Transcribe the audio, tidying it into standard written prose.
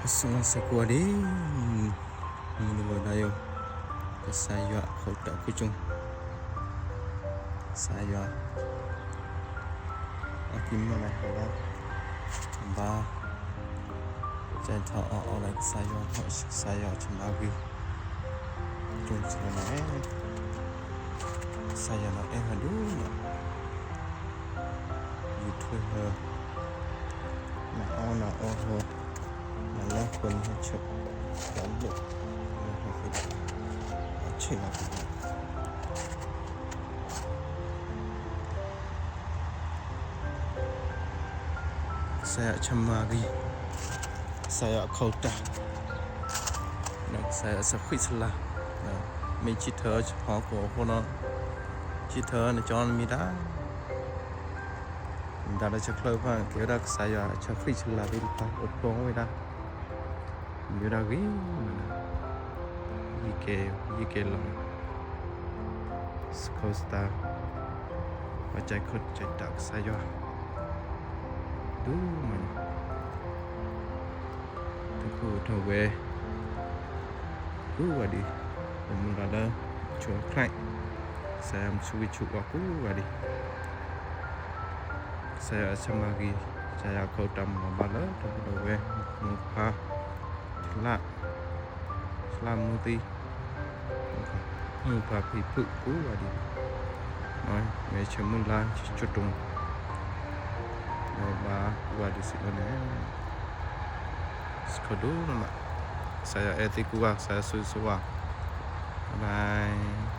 Asal sekolah di menurut ayo ke saya kota kucing saya akim mana hal ba jadi thọ oleh saya cuma lagi chung sebenarnya saya nak dulu YouTube nak là quân chụp cán bộ chỉ là saya cemari saya kota saya sakit lah mấy chị thợ họ của nó chị thợ nó cho mình đã chắc lâu và kiểu đó saya sakit lah đi phải ở phố vậy đó như là cái cái lòng Costa và chạy khốt chạy đặc sai do đủ mình thực sự thở về đủ và đi mình là đó chỗ khách xem suy chụp vào cũ và đi saya semagi saya kau tam bala thở về một pha là Selamuti và bị phụ cú và đi rồi mẹ chấm mình là chút trùng rồi bà và đi xịt này skado mà saya etiku saya susu bye.